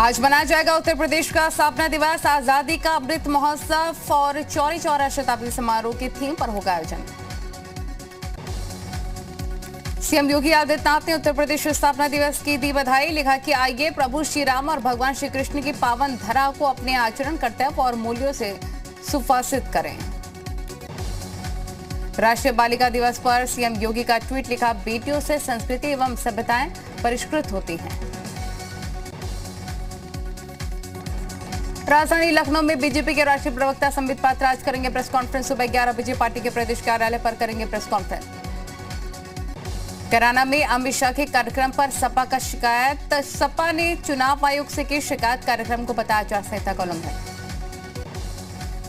आज मनाया जाएगा उत्तर प्रदेश का स्थापना दिवस। आजादी का अमृत महोत्सव और चौरी चौरा शताब्दी समारोह की थीम पर होगा आयोजन। सीएम योगी आदित्यनाथ ने उत्तर प्रदेश स्थापना दिवस की दी बधाई। लिखा कि आइए प्रभु श्री राम और भगवान श्री कृष्ण की पावन धरा को अपने आचरण कर्तव्य और मूल्यों से सुशासित करें। राष्ट्रीय बालिका दिवस पर सीएम योगी का ट्वीट। लिखा, बेटियों से संस्कृति एवं सभ्यताएं परिष्कृत होती हैं। राजधानी लखनऊ में बीजेपी के राष्ट्रीय प्रवक्ता संबित पात्रा आज करेंगे प्रेस कॉन्फ्रेंस। सुबह 11 बजे पार्टी के प्रदेश कार्यालय पर करेंगे प्रेस कॉन्फ्रेंस। कैराना में अमित शाह के कार्यक्रम पर सपा का शिकायत। सपा ने चुनाव आयोग से की शिकायत। कार्यक्रम को बताया आचार संहिता का उल्लंघन।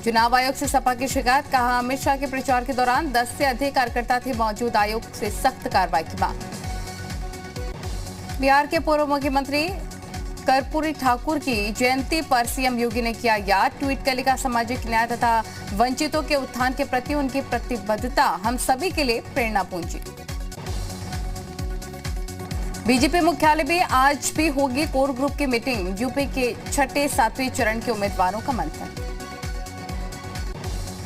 चुनाव आयोग से सपा की शिकायत। कहा, अमित शाह के प्रचार के दौरान 10 से अधिक कार्यकर्ता थे मौजूद। आयोग से सख्त कार्रवाई की मांग। बिहार के पूर्व मुख्यमंत्री कर्पूरी ठाकुर की जयंती पर सीएम योगी ने किया याद। ट्वीट कर लिखा, सामाजिक न्याय तथा वंचितों के उत्थान के प्रति उनकी प्रतिबद्धता हम सभी के लिए प्रेरणा पूंजी। बीजेपी मुख्यालय में आज भी होगी कोर ग्रुप की मीटिंग। यूपी के छठे 7वें चरण के उम्मीदवारों का मंथन।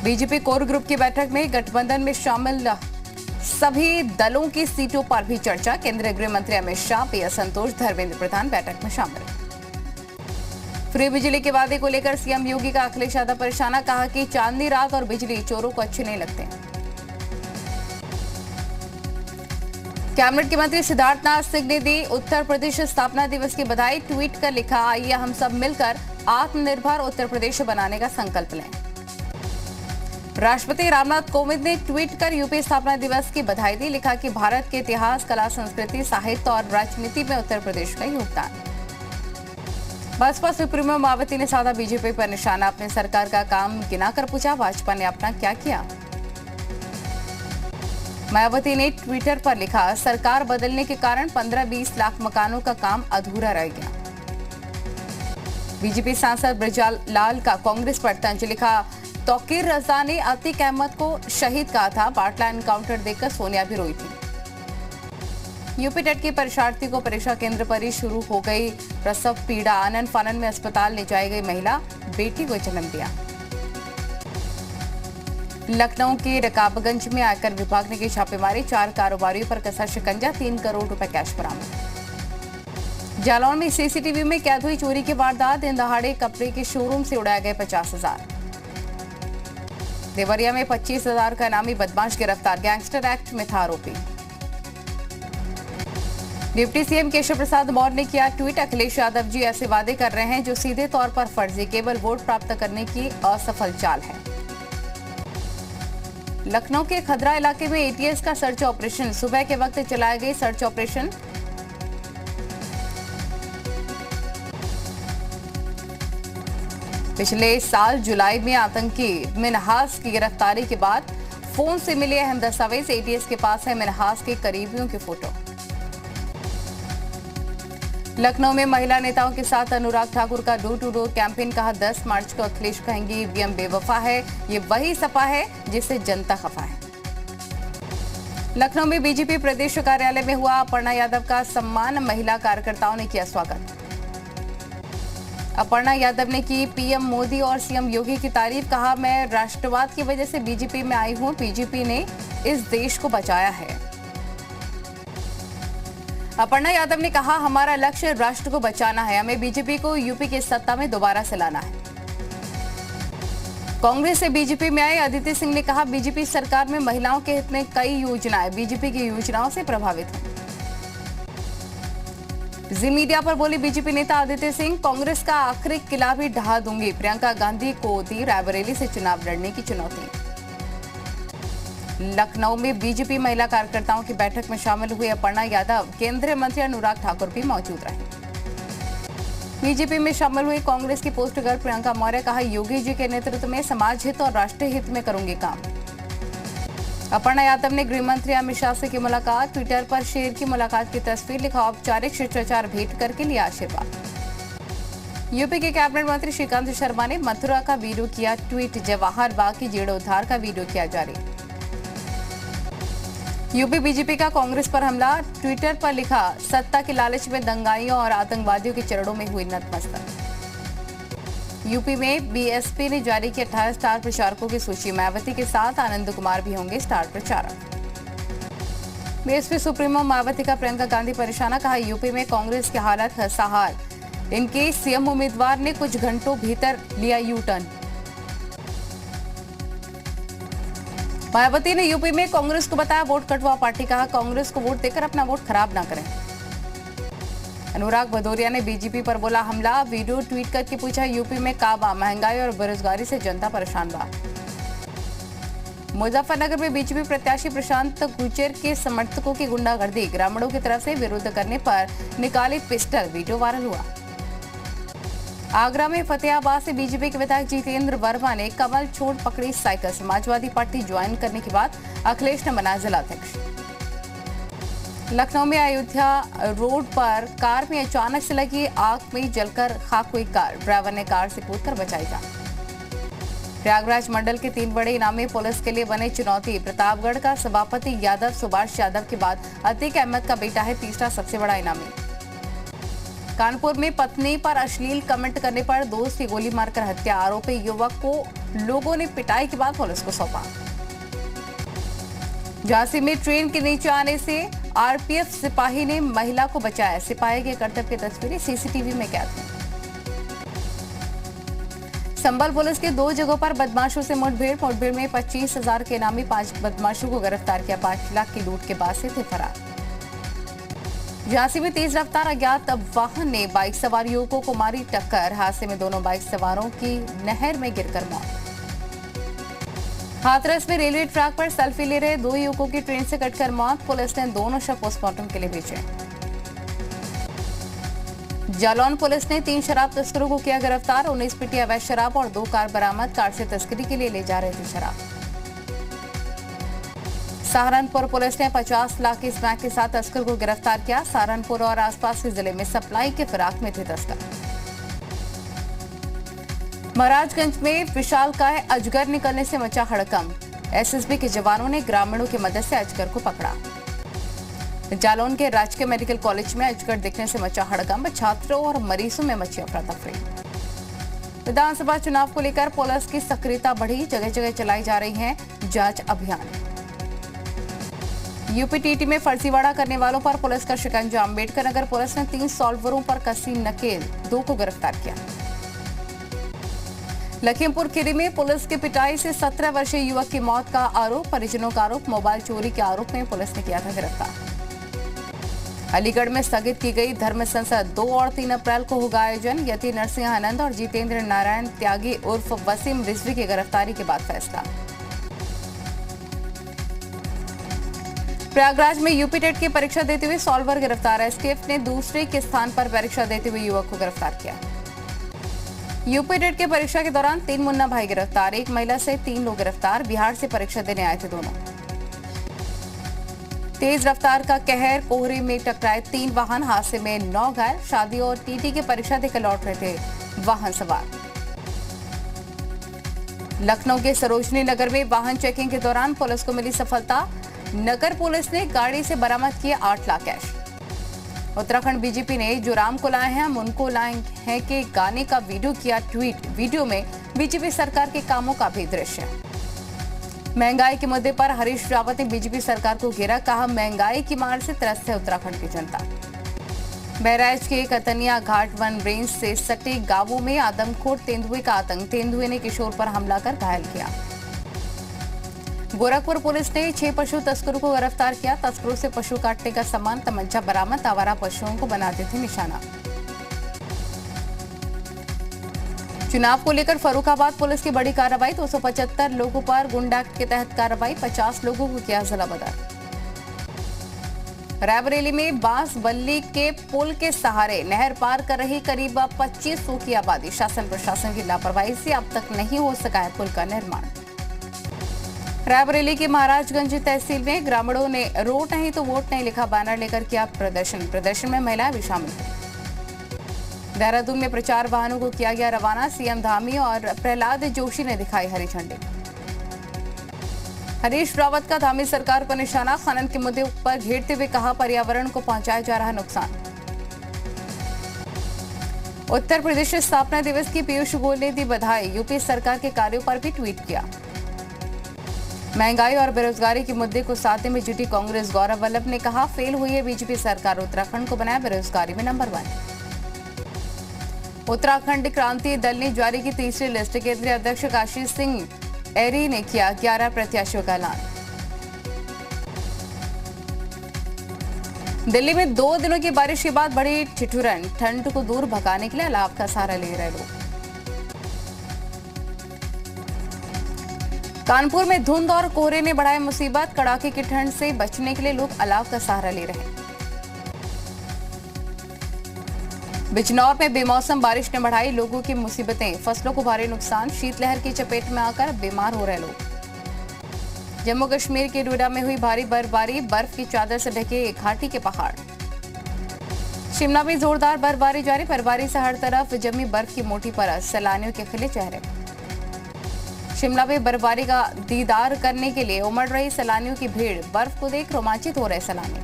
बीजेपी कोर ग्रुप की बैठक में गठबंधन में शामिल सभी दलों की सीटों पर भी चर्चा। केंद्रीय गृह मंत्री अमित शाह, पीएस संतोष, धर्मेंद्र प्रधान बैठक में शामिल। फ्री बिजली के वादे को लेकर सीएम योगी का अखिलेश यादव परेशान। कहा कि चांदनी रात और बिजली चोरों को अच्छे नहीं लगते। कैबिनेट के मंत्री सिद्धार्थनाथ सिंह ने दी उत्तर प्रदेश स्थापना दिवस की बधाई। ट्वीट कर लिखा, आइए हम सब मिलकर आत्मनिर्भर उत्तर प्रदेश बनाने का संकल्प लें। राष्ट्रपति रामनाथ कोविंद ने ट्वीट कर यूपी स्थापना दिवस की बधाई दी। लिखा कि भारत के इतिहास, कला, संस्कृति, साहित्य और राजनीति में उत्तर प्रदेश का योगदान। बसपा सुप्रीमो मायावती ने साधा बीजेपी पर निशाना। अपने सरकार का काम गिनाकर पूछा, भाजपा ने अपना क्या किया। मायावती ने ट्विटर पर लिखा, सरकार बदलने के कारण 15-20 लाख मकानों का काम अधूरा रह गया। बीजेपी सांसद ब्रजलाल का कांग्रेस पर तंज। लिखा, तौकीर रजा ने अतीक अहमद को शहीद कहा था। बाटला एनकाउंटर देखकर सोनिया भी रोई थी। यूपी टेट की परीक्षार्थी को परीक्षा केंद्र पर ही शुरू हो गई प्रसव पीड़ा। आनन फानन में अस्पताल ले जाई गई महिला, बेटी को जन्म दिया। लखनऊ के रकाबगंज में आयकर विभाग ने की छापेमारी। 4 कारोबारियों पर कसा शिकंजा। 3 करोड़ रुपए कैश बरामद। जालौन में सीसीटीवी में कैद हुई चोरी की वारदात। दिन दहाड़े कपड़े के शोरूम से उड़ाए गए 50,000। देवरिया में 25,000 का इनामी बदमाश गिरफ्तार। गैंगस्टर एक्ट में था आरोपी। डिप्टी सीएम केशव प्रसाद मौर्य ने किया ट्वीट। अखिलेश यादव जी ऐसे वादे कर रहे हैं जो सीधे तौर पर फर्जी, केवल वोट प्राप्त करने की असफल चाल है। लखनऊ के खदरा इलाके में एटीएस का सर्च ऑपरेशन। सुबह के वक्त चलाए गए सर्च ऑपरेशन। पिछले साल जुलाई में आतंकी मिनहास की गिरफ्तारी के बाद फोन से मिले अहम दस्तावेज। एटीएस के पास है मिनहास के करीबियों की फोटो। लखनऊ में महिला नेताओं के साथ अनुराग ठाकुर का डोर टू डोर कैंपेन। कहा, 10 मार्च को अखिलेश कहेंगे ईवीएम बेवफा है। ये वही सपा है जिससे जनता खफा है। लखनऊ में बीजेपी प्रदेश कार्यालय में हुआ अपर्णा यादव का सम्मान। महिला कार्यकर्ताओं ने किया स्वागत। अपर्णा यादव ने की पीएम मोदी और सीएम योगी की तारीफ। कहा, मैं राष्ट्रवाद की वजह से बीजेपी में आई हूं। बीजेपी ने इस देश को बचाया है। अपर्णा यादव ने कहा, हमारा लक्ष्य राष्ट्र को बचाना है। हमें बीजेपी को यूपी की सत्ता में दोबारा से लाना है। कांग्रेस से बीजेपी में आए अदिति सिंह ने कहा, बीजेपी सरकार में महिलाओं के हित में कई योजनाएं बीजेपी की योजनाओं से प्रभावित हैं। जी मीडिया पर बोली बीजेपी नेता अदिति सिंह, कांग्रेस का आखिरी किला भी ढहा दूंगी। प्रियंका गांधी को दी रायबरेली से चुनाव लड़ने की चुनौती। लखनऊ में बीजेपी महिला कार्यकर्ताओं की बैठक में शामिल हुई अपर्णा यादव। केंद्रीय मंत्री अनुराग ठाकुर भी मौजूद रहे। बीजेपी में शामिल हुई कांग्रेस की पोस्ट गर्ल प्रियंका मौर्य। कहा, योगी जी के नेतृत्व में समाज हित और राष्ट्रीय हित में करूंगी काम। अपर्णा यादव ने गृह मंत्री अमित शाह से की मुलाकात। ट्विटर पर शेर की मुलाकात की तस्वीर। लिखा, औपचारिक शिष्टाचार भेंट करके लिया आशीर्वाद। यूपी के कैबिनेट मंत्री श्रीकांत शर्मा ने मथुरा का वीडियो किया ट्वीट। जवाहर बाग की जीर्णोद्धार का वीडियो किया जारी। यूपी बीजेपी का कांग्रेस पर हमला, ट्विटर पर लिखा, सत्ता के लालच में दंगाइयों और आतंकवादियों के चरणों में हुई नतमस्तक। यूपी में बीएसपी ने जारी की 18 स्टार प्रचारकों की सूची, मायावती के साथ आनंद कुमार भी होंगे स्टार प्रचारक। बीएसपी सुप्रीमो मायावती का प्रियंका गांधी पर निशाना, कहा यूपी में कांग्रेस की हालत खस्ताहाल, इनके सीएम उम्मीदवार ने कुछ घंटों भीतर लिया यू टर्न। मायावती ने यूपी में कांग्रेस को बताया वोट कटवा पार्टी, कहा कांग्रेस को वोट देकर अपना वोट खराब ना करें। अनुराग भदौरिया ने बीजेपी पर बोला हमला, वीडियो ट्वीट करके पूछा यूपी में काबा, महंगाई और बेरोजगारी से जनता परेशान बा। मुजफ्फरनगर में बीजेपी प्रत्याशी प्रशांत गुर्जर के समर्थकों की गुंडागर्दी, ग्रामीणों की तरफ से विरोध करने पर निकाली पिस्टल, वीडियो वायरल हुआ। आगरा में फतेहाबाद से बीजेपी के विधायक जितेंद्र वर्मा ने कमल छोड़ पकड़ी साइकिल, समाजवादी पार्टी ज्वाइन करने के बाद अखिलेश ने बनाया जिलाध्यक्ष। लखनऊ में अयोध्या रोड पर कार में अचानक से लगी आग में जलकर खाक हुई कार, ड्राइवर ने कार से कूदकर बचाई जान। प्रयागराज मंडल के 3 बड़े इनामी पुलिस के लिए बने चुनौती, प्रतापगढ़ का सभापति यादव सुभाष यादव के बाद अतीक अहमद का बेटा है तीसरा सबसे बड़ा इनामी। कानपुर में पत्नी पर अश्लील कमेंट करने पर दोस्त की गोली मारकर हत्या, आरोपी युवक को लोगों ने पिटाई के बाद पुलिस को सौंपा। झांसी में ट्रेन के नीचे आने से आरपीएफ सिपाही ने महिला को बचाया, सिपाही के कर्तव्य की तस्वीरें सीसीटीवी में कैद हैं। संभल पुलिस के 2 जगहों पर बदमाशों से मुठभेड़ में 25,000 के इनामी 5 बदमाशों को गिरफ्तार किया, 5 लाख की लूट के बाद से थे फरार। झांसी में तेज रफ्तार अज्ञात वाहन ने बाइक सवार युवकों को मारी टक्कर, हादसे में दोनों बाइक सवारों की नहर में गिरकर मौत। हाथरस में रेलवे ट्रैक पर सेल्फी ले रहे 2 युवकों की ट्रेन से कटकर मौत, पुलिस ने दोनों शव पोस्टमार्टम के लिए भेजे। जालौन पुलिस ने 3 शराब तस्करों को किया गिरफ्तार, 19 पेटी अवैध शराब और 2 कार बरामद, कार से तस्करी के लिए ले जा रहे थे शराब। सहारनपुर पुलिस ने 50 लाख की स्मैक के साथ तस्कर को गिरफ्तार किया, सहारनपुर और आसपास के जिले में सप्लाई के फिराक में थे तस्कर। महाराजगंज में विशालकाय अजगर निकलने से मचा हड़कंप, एसएसबी के जवानों ने ग्रामीणों की मदद से अजगर को पकड़ा। जालौन के राजकीय मेडिकल कॉलेज में अजगर दिखने से मचा हड़कंप, छात्रों और मरीजों में मची अफरा तफरी। विधानसभा चुनाव को लेकर पुलिस की सक्रियता बढ़ी, जगह जगह चलाई जा रही है जांच अभियान। यूपीटीटी में फर्जीवाड़ा करने वालों पर पुलिस का शिकंजा, अम्बेडकर नगर पुलिस ने 3 सॉल्वरों पर कसी नकेल, 2 को गिरफ्तार किया। लखीमपुर खीरी में पुलिस की पिटाई से 17 वर्षीय युवक की मौत का आरोप, परिजनों का आरोप, मोबाइल चोरी के आरोप में पुलिस ने किया था गिरफ्तार। अलीगढ़ में स्थगित की गई धर्म संसद, 2 और 3 अप्रैल को होगा आयोजन, यति नरसिंह आनंद और जितेंद्र नारायण त्यागी उर्फ वसीम रिजवी की गिरफ्तारी के बाद फैसला। प्रयागराज में यूपी टेट की परीक्षा देते हुए सॉल्वर गिरफ्तार, एसटीएफ ने दूसरे के स्थान पर परीक्षा देते हुए युवक को गिरफ्तार किया। यूपी टेट की परीक्षा के दौरान 3 मुन्ना भाई गिरफ्तार, 1 महिला से 3 लोग गिरफ्तार, बिहार से परीक्षा देने आए थे दोनों। तेज रफ्तार का कहर, कोहरे में टकराए 3 वाहन, हादसे में 9 घायल, शादी और टीटी की परीक्षा देकर लौट रहे थे वाहन सवार। लखनऊ के सरोजनी नगर में वाहन चेकिंग के दौरान पुलिस को मिली सफलता, नगर पुलिस ने गाड़ी से बरामद किए 8 लाख कैश। उत्तराखंड बीजेपी ने जो राम को लाए हैं हम उनको लाए हैं के गाने का वीडियो किया ट्वीट, वीडियो में बीजेपी सरकार के कामों का भी दृश्य। महंगाई के मुद्दे पर हरीश रावत ने बीजेपी सरकार को घेरा, कहा महंगाई की मार से त्रस्त है उत्तराखंड की जनता। बहराइच के कतनिया घाट वन रेंज से सटे गांवों में आदमखोर तेंदुए का आतंक, तेंदुए ने किशोर पर हमला कर घायल किया। गोरखपुर पुलिस ने 6 पशु तस्करों को गिरफ्तार किया, तस्करों से पशु काटने का सामान, तमंचा बरामद, आवारा पशुओं को बनाते थे निशाना। चुनाव को लेकर फर्रुखाबाद पुलिस की बड़ी कार्रवाई, 275 लोगों पर गुंडा एक्ट के तहत कार्रवाई, 50 लोगों को किया जिला बदर। रायबरेली में बांस बल्ली के पुल के सहारे नहर पार कर रही करीब 2500 की आबादी, शासन प्रशासन की लापरवाही से अब तक नहीं हो सका है पुल का निर्माण। रायबरेली के महाराजगंज तहसील में ग्रामीणों ने रोड नहीं तो वोट नहीं लिखा बैनर लेकर किया प्रदर्शन में महिलाएं भी शामिल हुई। देहरादून में प्रचार वाहनों को किया गया रवाना, सीएम धामी और प्रहलाद जोशी ने दिखाई हरी झंडी। हरीश रावत का धामी सरकार पर निशाना, खनन के मुद्दे पर घेरते हुए कहा पर्यावरण को पहुंचाया जा रहा नुकसान। उत्तर प्रदेश स्थापना दिवस की पीयूष गोयल ने दी बधाई, यूपी सरकार के कार्यों पर भी ट्वीट किया। महंगाई और बेरोजगारी के मुद्दे को साधने में जुटी कांग्रेस, गौरव वल्लभ ने कहा फेल हुई है बीजेपी सरकार, उत्तराखंड को बनाया बेरोजगारी में नंबर 1। उत्तराखंड क्रांति दल ने जारी की तीसरी लिस्ट, केंद्रीय अध्यक्ष काशी सिंह एरी ने किया 11 प्रत्याशियों का ऐलान। दिल्ली में 2 दिनों की बारिश के बाद बड़ी ठिठुरन, ठंड को दूर भगाने के लिए अलाव का सहारा ले रहे लोग। कानपुर में धुंध और कोहरे ने बढ़ाई मुसीबत, कड़ाके की ठंड से बचने के लिए लोग अलाव का सहारा ले रहे हैं। बिजनौर में बेमौसम बारिश ने बढ़ाई लोगों की मुसीबतें, फसलों को भारी नुकसान, शीतलहर की चपेट में आकर बीमार हो रहे लोग। जम्मू कश्मीर के डोडा में हुई भारी बर्फबारी, बर्फ की चादर से ढके घाटी के पहाड़। शिमला में जोरदार बर्फबारी जारी, बर्फबारी से हर तरफ जमी बर्फ की मोटी परत, सैलानियों के खिले चेहरे। शिमला में बर्फबारी का दीदार करने के लिए उमड़ रही सैलानियों की भीड़, बर्फ को देख रोमांचित हो रहे सैलानी।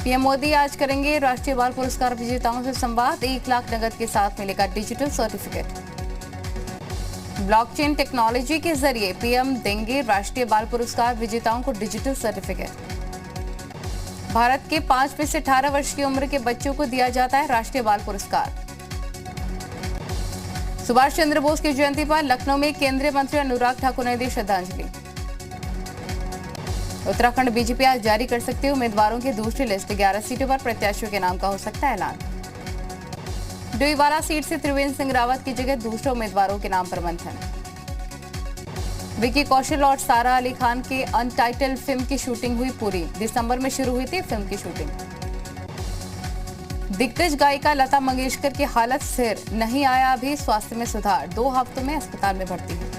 पीएम मोदी आज करेंगे राष्ट्रीय बाल पुरस्कार विजेताओं से संवाद, 1 लाख नकद के साथ मिलेगा डिजिटल सर्टिफिकेट। ब्लॉकचेन टेक्नोलॉजी के जरिए पीएम देंगे राष्ट्रीय बाल पुरस्कार विजेताओं को डिजिटल सर्टिफिकेट। भारत के 5 में से 18 वर्ष की उम्र के बच्चों को दिया जाता है राष्ट्रीय बाल पुरस्कार। सुभाष चंद्र बोस की जयंती पर लखनऊ में केंद्रीय मंत्री अनुराग ठाकुर ने दी श्रद्धांजलि। उत्तराखंड बीजेपी आज जारी कर सकती है उम्मीदवारों की दूसरी लिस्ट, 11 सीटों पर प्रत्याशियों के नाम का हो सकता है ऐलान। डोईवाला सीट से त्रिवेंद्र सिंह रावत की जगह दूसरे उम्मीदवारों के नाम पर मंथन। विकी कौशल और सारा अली खान के अनटाइटल्ड फिल्म की शूटिंग हुई पूरी, दिसंबर में शुरू हुई थी फिल्म की शूटिंग। दिग्गज गायिका लता मंगेशकर की हालत स्थिर, नहीं आया अभी स्वास्थ्य में सुधार, 2 हफ्तों में अस्पताल में भर्ती है।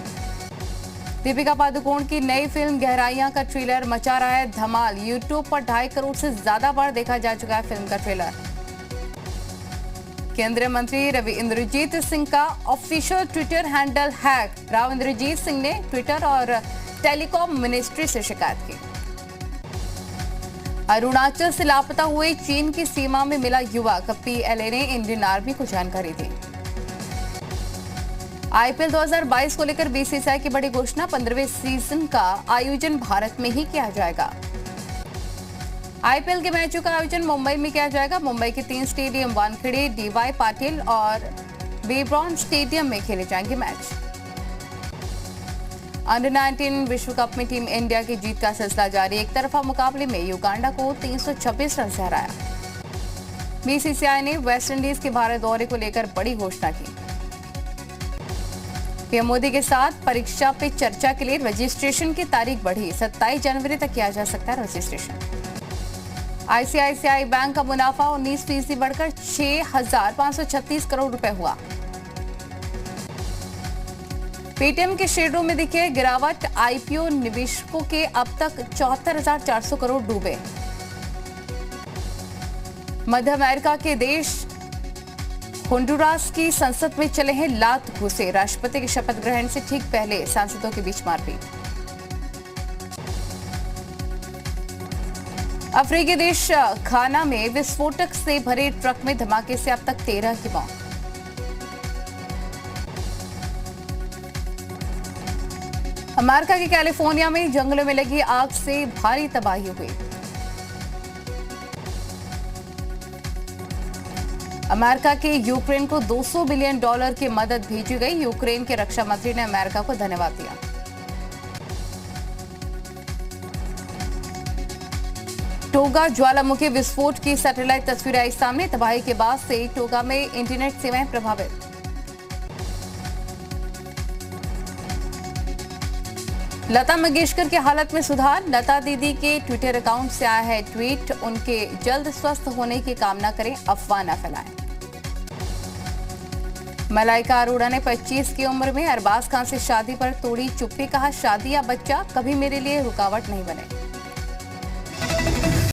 दीपिका पादुकोण की नई फिल्म गहराइयां का ट्रेलर मचा रहा है धमाल, यूट्यूब पर 2.5 करोड़ से ज्यादा बार देखा जा चुका है फिल्म का ट्रेलर। केंद्रीय मंत्री रवि इंद्रजीत सिंह का official Twitter handle hack, Rao Inderjit Singh ने ट्विटर और टेलीकॉम मिनिस्ट्री से शिकायत की। अरुणाचल से लापता हुए चीन की सीमा में मिला युवक, पीएलए ने इंडियन आर्मी को जानकारी दी। आईपीएल 2022 को लेकर बीसीसीआई की बड़ी घोषणा, 15वें सीजन का आयोजन भारत में ही किया जाएगा। आईपीएल के मैचों का आयोजन मुंबई में किया जाएगा। मुंबई के 3 स्टेडियम वानखेड़े, डीवाई पाटिल और वेब्रॉन स्टेडियम में खेले जाएंगे मैच। अंडर 19 विश्व कप में टीम इंडिया की जीत का सिलसिला जारी, एक तरफा मुकाबले में युगांडा को 326 रन से हराया। बीसीसीआई ने वेस्टइंडीज के भारत दौरे को लेकर बड़ी घोषणा की। पीएम मोदी के साथ परीक्षा पे चर्चा के लिए रजिस्ट्रेशन की तारीख बढ़ी, 27 जनवरी तक किया जा सकता है रजिस्ट्रेशन। आईसीआईसीआई बैंक का मुनाफा 19% बढ़कर 6,536 करोड़ रुपए हुआ। पेटीएम के शेयरों में दिखे गिरावट, आईपीओ निवेशकों के अब तक 74,400 करोड़ डूबे। मध्य अमेरिका के देश होंडुरास की संसद में चले हैं लात घूसे, राष्ट्रपति के शपथ ग्रहण से ठीक पहले सांसदों के बीच मारपीट। अफ्रीकी देश घाना में विस्फोटक से भरे ट्रक में धमाके से अब तक 13 की मौत। अमेरिका के कैलिफोर्निया में जंगलों में लगी आग से भारी तबाही हुई। अमेरिका के यूक्रेन को $200 बिलियन की मदद भेजी गई, यूक्रेन के रक्षा मंत्री ने अमेरिका को धन्यवाद दिया। टोगा ज्वालामुखी विस्फोट की सैटेलाइट तस्वीरें आई सामने, तबाही के बाद से टोगा में इंटरनेट सेवाएं प्रभावित। लता मंगेशकर की हालत में सुधार, लता दीदी के ट्विटर अकाउंट से आया है ट्वीट, उनके जल्द स्वस्थ होने की कामना करें, अफवाह न फैलाएं। मलाइका अरोड़ा ने 25 की उम्र में अरबाज खान से शादी पर तोड़ी चुप्पी, कहा शादी या बच्चा कभी मेरे लिए रुकावट नहीं बने।